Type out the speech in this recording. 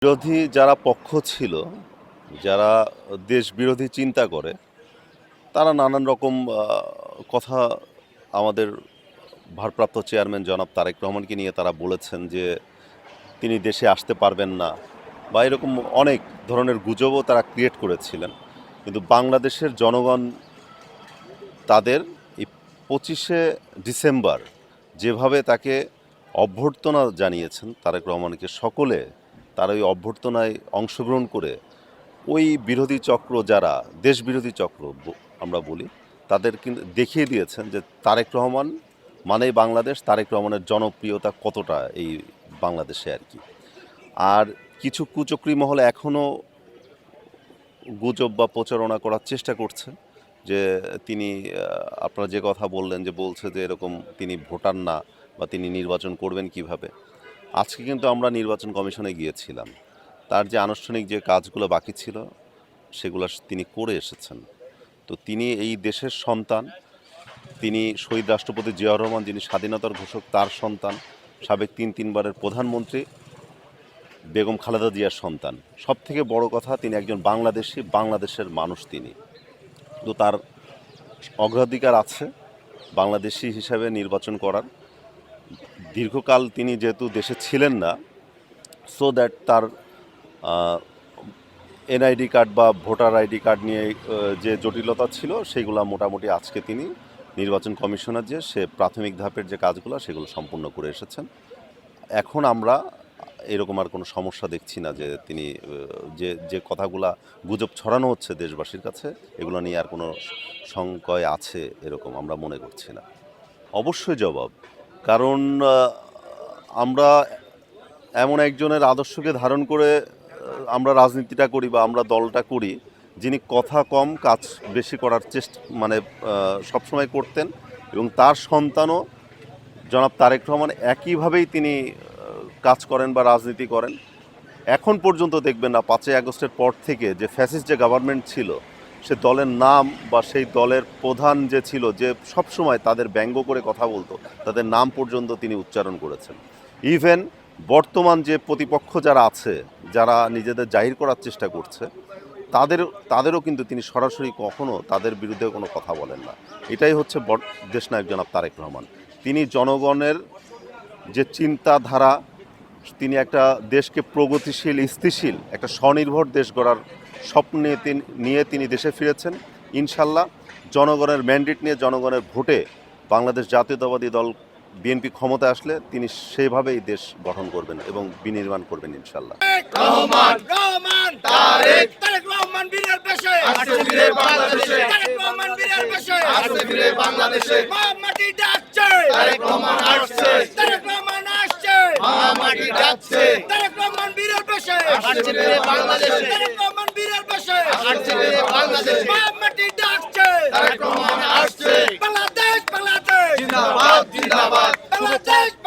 বিরোধী যারা পক্ষ ছিল, যারা দেশ বিরোধী চিন্তা করে, তারা নানান রকম কথা আমাদের ভারপ্রাপ্ত চেয়ারম্যান জনাব তারেক রহমানকে নিয়ে তারা বলেছেন যে তিনি দেশে আসতে পারবেন না বা এরকম অনেক ধরনের গুজবও তারা ক্রিয়েট করেছিলেন। কিন্তু বাংলাদেশের জনগণ তাদের এই 25শে ডিসেম্বর যেভাবে তাকে অভ্যর্থনা জানিয়েছেন তারেক রহমানকে, সকলে তার ওই অভ্যর্থনায় অংশগ্রহণ করে ওই বিরোধী চক্র, যারা দেশ বিরোধী চক্র আমরা বলি, তাদের কিন্তু দেখিয়ে দিয়েছেন যে তারেক রহমান মানেই বাংলাদেশ, তারেক রহমানের জনপ্রিয়তা কতটা এই বাংলাদেশে আর কি। আর কিছু কুচক্রী মহলে এখনও গুজব বা প্রচারণা করার চেষ্টা করছে যে তিনি, আপনারা যে কথা বললেন, যে বলছে যে এরকম তিনি ভোটার না বা তিনি নির্বাচন করবেন কিভাবে। আজকে কিন্তু আমরা নির্বাচন কমিশনে গিয়েছিলাম, তার যে আনুষ্ঠানিক যে কাজগুলো বাকি ছিল সেগুলো তিনি করে এসেছেন। তো তিনি এই দেশের সন্তান, তিনি শহীদ রাষ্ট্রপতি জিয়াউর রহমান যিনি স্বাধীনতার ঘোষক তার সন্তান, সাবেক তিনবারের প্রধানমন্ত্রী বেগম খালেদা জিয়ার সন্তান। সব থেকে বড় কথা, তিনি একজন বাংলাদেশি, বাংলাদেশের মানুষ তিনি। তো তার অগ্রাধিকার আছে বাংলাদেশি হিসাবে নির্বাচন করার। দীর্ঘকাল তিনি যেহেতু দেশে ছিলেন না, সো দ্যাট তার এনআইডি কার্ড বা ভোটার আইডি কার্ড নিয়ে যে জটিলতা ছিল সেগুলো মোটামুটি আজকে তিনি নির্বাচন কমিশনার যে সে প্রাথমিক ধাপের যে কাজগুলো সেগুলো সম্পূর্ণ করে এসেছেন। এখন আমরা এরকম আর কোনো সমস্যা দেখছি না যে তিনি যে কথাগুলা গুজব ছড়ানো হচ্ছে দেশবাসীর কাছে, এগুলো নিয়ে আর কোনো সংশয় আছে এরকম আমরা মনে করছি না। অবশ্যই জবাব, কারণ আমরা এমন একজনের আদর্শকে ধারণ করে আমরা রাজনীতিটা করি বা আমরা দলটা করি, যিনি কথা কম কাজ বেশি করার চেষ্টা সবসময় করতেন, এবং তার সন্তানও জনাব তারেক রহমান একইভাবেই তিনি কাজ করেন বা রাজনীতি করেন। এখন পর্যন্ত দেখবেন না 5ই আগস্টের পর থেকে যে ফ্যাসিস্ট যে গভর্নমেন্ট ছিল, সে দলের নাম বা সেই দলের প্রধান যে ছিল, যে সবসময় তাদের ব্যঙ্গ করে কথা বলতো, তাদের নাম পর্যন্ত তিনি উচ্চারণ করেছেন। ইভেন বর্তমান যে প্রতিপক্ষ যারা আছে, যারা নিজেদের জাহির করার চেষ্টা করছে, তাদেরও কিন্তু তিনি সরাসরি কখনো তাদের বিরুদ্ধে কোনো কথা বলেন না। এটাই হচ্ছে দেশনায়ক জনাব তারেক রহমান। তিনি জনগণের যে চিন্তাধারা, তিনি একটা দেশকে প্রগতিশীল, স্থিতিশীল, একটা স্বনির্ভর দেশ গড়ার স্বপ্ন নিয়ে তিনি দেশে ফিরেছেন। ইনশাল্লাহ জনগণের ম্যান্ডেট নিয়ে, জনগণের ভোটে বাংলাদেশ জাতীয়তাবাদী দল বিএনপি ক্ষমতায় আসলে তিনি সেইভাবেই দেশ গঠন করবেন এবং বিনির্মাণ করবেন ইনশাল্লাহ। জিন্দাবাদ জিন্দাবাদ বাংলাদেশ।